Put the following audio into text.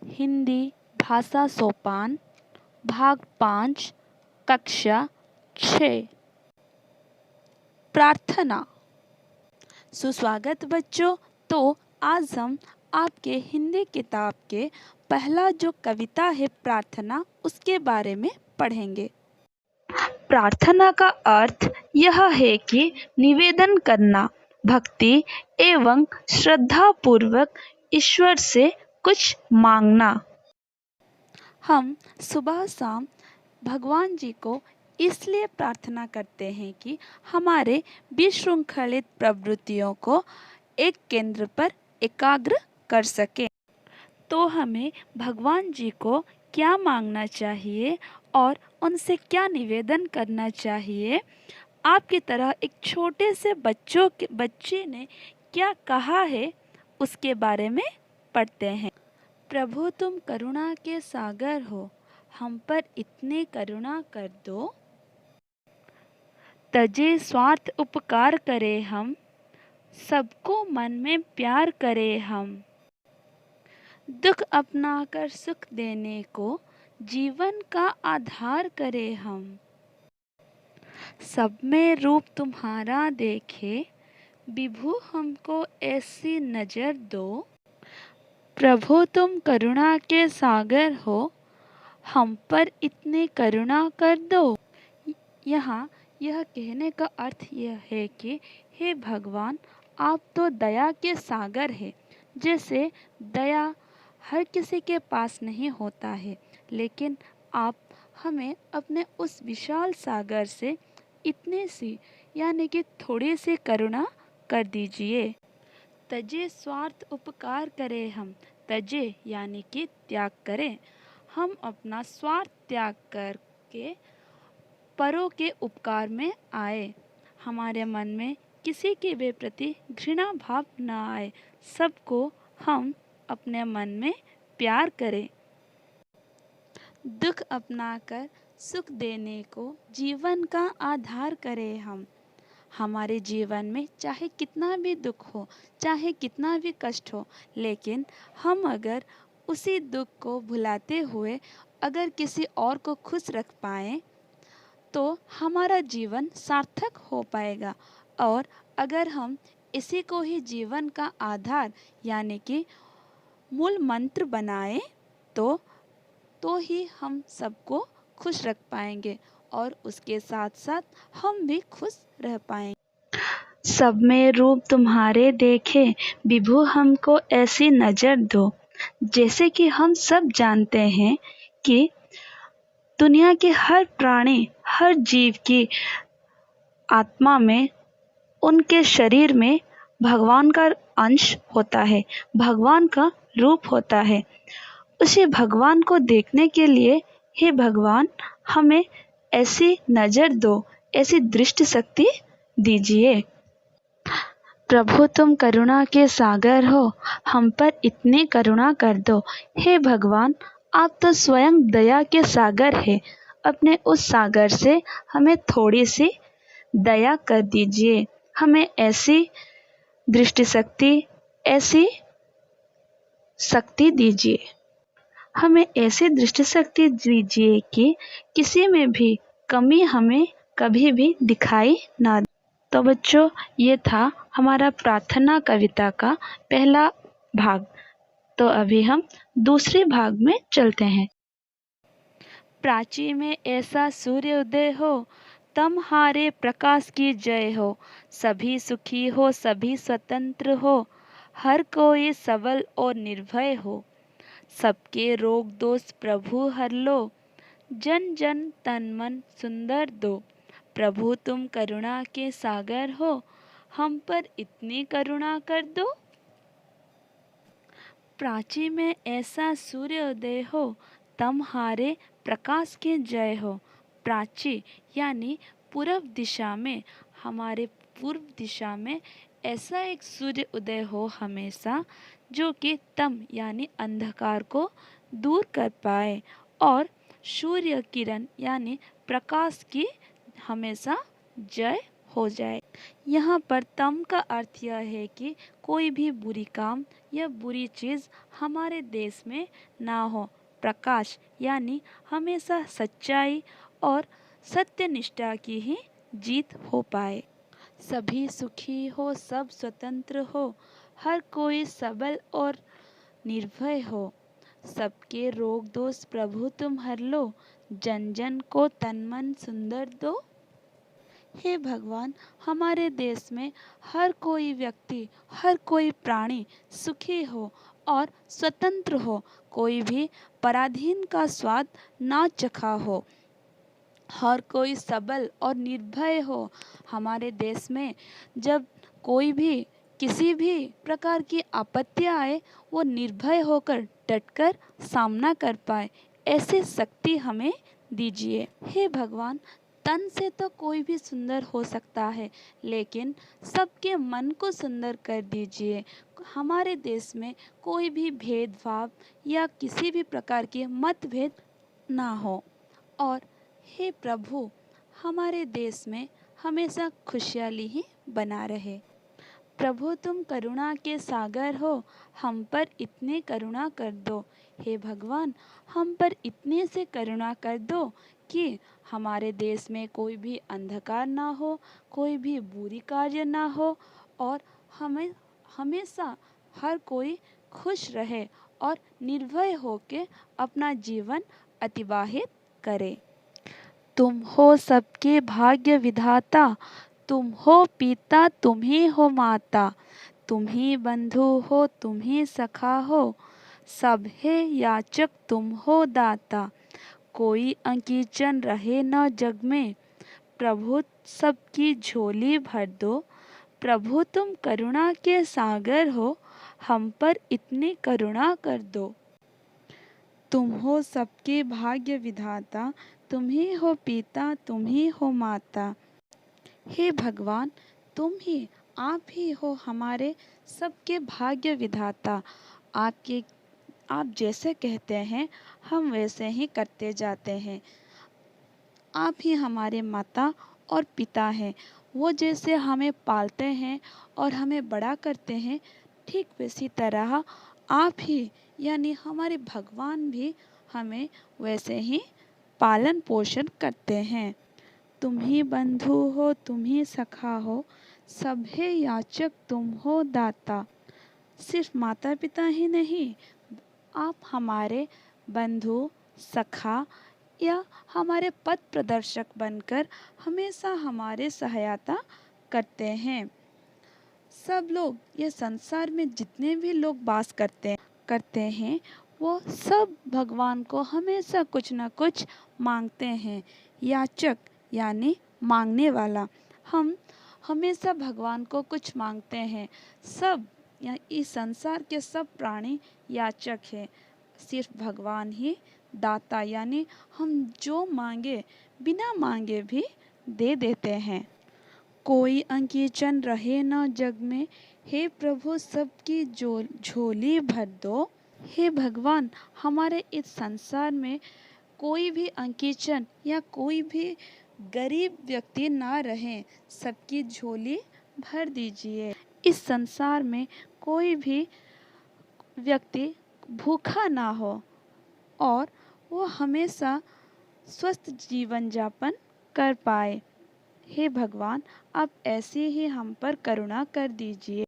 हिंदी भाषा सोपान भाग 5 कक्षा 6 प्रार्थना। सुस्वागत बच्चों। तो आज हम आपके हिंदी किताब के पहला जो कविता है प्रार्थना, उसके बारे में पढ़ेंगे। प्रार्थना का अर्थ यह है कि निवेदन करना, भक्ति एवं श्रद्धा पूर्वक ईश्वर से कुछ मांगना। हम सुबह शाम भगवान जी को इसलिए प्रार्थना करते हैं कि हमारे विशृंखलित प्रवृत्तियों को एक केंद्र पर एकाग्र कर सके। तो हमें भगवान जी को क्या मांगना चाहिए और उनसे क्या निवेदन करना चाहिए, आपकी तरह एक छोटे से बच्चे ने क्या कहा है, उसके बारे में पढ़ते हैं। प्रभु तुम करुणा के सागर हो, हम पर इतने करुणा कर दो। तजे स्वार्थ उपकार करे हम, सबको मन में प्यार करे हम। दुख अपना कर सुख देने को, जीवन का आधार करे हम। सब में रूप तुम्हारा देखे, विभु हमको ऐसी नजर दो। प्रभु तुम करुणा के सागर हो, हम पर इतने करुणा कर दो। यहाँ यह कहने का अर्थ यह है कि हे भगवान, आप तो दया के सागर हैं। जैसे दया हर किसी के पास नहीं होता है, लेकिन आप हमें अपने उस विशाल सागर से इतनी सी यानी कि थोड़ी सी करुणा कर दीजिए। तजे स्वार्थ उपकार करें हम, तजे यानी कि त्याग करें। हम अपना स्वार्थ त्याग करके परों के उपकार में आए। हमारे मन में किसी के भी प्रति घृणा भाव न आए, सबको हम अपने मन में प्यार करें। दुख अपनाकर सुख देने को जीवन का आधार करें हम। हमारे जीवन में चाहे कितना भी दुख हो, चाहे कितना भी कष्ट हो, लेकिन हम अगर उसी दुख को भुलाते हुए अगर किसी और को खुश रख पाएं, तो हमारा जीवन सार्थक हो पाएगा। और अगर हम इसी को ही जीवन का आधार यानी कि मूल मंत्र बनाएं, तो ही हम सबको खुश रख पाएंगे और उसके साथ साथ हम भी खुश रह पाएंगे। सब में रूप तुम्हारे देखे, विभु हमको ऐसी नजर दो। जैसे कि हम सब जानते हैं कि दुनिया के हर प्राणी, हर जीव की आत्मा में, उनके शरीर में भगवान का अंश होता है, भगवान का रूप होता है। उसी भगवान को देखने के लिए हे भगवान, हमें ऐसी नज़र दो, ऐसी दृष्टि शक्ति दीजिए। प्रभु तुम करुणा के सागर हो, हम पर इतनी करुणा कर दो। हे भगवान, आप तो स्वयं दया के सागर हैं। अपने उस सागर से हमें थोड़ी सी दया कर दीजिए। हमें ऐसी दृष्टि शक्ति, ऐसी शक्ति दीजिए। हमें ऐसी दृष्टि शक्ति दीजिए कि किसी में भी कमी हमें कभी भी दिखाई ना दे। तो बच्चों, ये था हमारा प्रार्थना कविता का पहला भाग। तो अभी हम दूसरे भाग में चलते हैं। प्राची में ऐसा सूर्य उदय हो, तुम्हारे प्रकाश की जय हो। सभी सुखी हो, सभी स्वतंत्र हो, हर कोई सबल और निर्भय हो। सबके रोग दोष प्रभु हर लो, जन जन तन मन सुंदर दो। प्रभु तुम करुणा के सागर हो, हम पर इतनी करुणा कर दो। प्राची में ऐसा सूर्योदय हो, तुम्हारे प्रकाश के जय हो। प्राची यानी पूर्व दिशा में, हमारे पूर्व दिशा में ऐसा एक सूर्य उदय हो हमेशा, जो कि तम यानी अंधकार को दूर कर पाए और सूर्य किरण यानी प्रकाश की हमेशा जय हो जाए। यहाँ पर तम का अर्थ यह है कि कोई भी बुरी काम या बुरी चीज़ हमारे देश में ना हो। प्रकाश यानी हमेशा सच्चाई और सत्यनिष्ठा की ही जीत हो पाए। सभी सुखी हो, सब स्वतंत्र हो, हर कोई सबल और निर्भय हो। सबके रोग दोष प्रभु तुम हर लो, जन जन को तन मन सुंदर दो। हे भगवान, हमारे देश में हर कोई व्यक्ति, हर कोई प्राणी सुखी हो और स्वतंत्र हो, कोई भी पराधीन का स्वाद ना चखा हो, हर कोई सबल और निर्भय हो। हमारे देश में जब कोई भी किसी भी प्रकार की आपत्तियाँ आए, वो निर्भय होकर डटकर सामना कर पाए, ऐसी शक्ति हमें दीजिए। हे भगवान, तन से तो कोई भी सुंदर हो सकता है, लेकिन सबके मन को सुंदर कर दीजिए। हमारे देश में कोई भी भेदभाव या किसी भी प्रकार के मतभेद ना हो। और हे प्रभु, हमारे देश में हमेशा खुशहाली ही बना रहे। प्रभु तुम करुणा के सागर हो, हम पर इतने करुणा कर दो। हे भगवान, हम पर इतने से करुणा कर दो कि हमारे देश में कोई भी अंधकार ना हो, कोई भी बुरी कार्य ना हो, और हमें हमेशा हर कोई खुश रहे और निर्भय होके अपना जीवन अतिवाहित करे। तुम हो सबके भाग्य विधाता, तुम हो पिता, तुम ही हो माता, तुम ही बंधु हो, तुम ही सखा हो, सब है याचक तुम हो दाता। कोई अंकीचन रहे न जग में, प्रभु सबकी झोली भर दो। प्रभु तुम करुणा के सागर हो, हम पर इतनी करुणा कर दो। तुम हो सबके भाग्य विधाता, तुम ही हो पिता, तुम ही हो माता। हे भगवान, आप ही हो हमारे सबके भाग्य विधाता। आप जैसे कहते हैं हम वैसे ही करते जाते हैं। आप ही हमारे माता और पिता हैं। वो जैसे हमें पालते हैं और हमें बड़ा करते हैं, ठीक वैसी तरह आप ही यानी हमारे भगवान भी हमें वैसे ही पालन पोषण करते हैं। तुम ही बंधु हो, तुम ही सखा हो, सब है याचक तुम हो दाता। सिर्फ माता पिता ही नहीं, आप हमारे बंधु, सखा या हमारे पथ प्रदर्शक बनकर हमेशा हमारे सहायता करते हैं। सब लोग, ये संसार में जितने भी लोग वास करते हैं, वो सब भगवान को हमेशा कुछ न कुछ मांगते हैं। याचक यानी मांगने वाला। हम हमेशा भगवान को कुछ मांगते हैं। सब इस संसार के सब प्राणी याचक हैं, सिर्फ भगवान ही दाता यानी हम जो मांगे बिना मांगे भी दे देते हैं। कोई अंकीचन रहे न जग में, हे प्रभु सबकी झोली भर दो। हे भगवान, हमारे इस संसार में कोई भी अंकीचन या कोई भी गरीब व्यक्ति ना रहे, सबकी झोली भर दीजिए। इस संसार में कोई भी व्यक्ति भूखा ना हो और वो हमेशा स्वस्थ जीवन यापन कर पाए। हे भगवान, आप ऐसे ही हम पर करुणा कर दीजिए।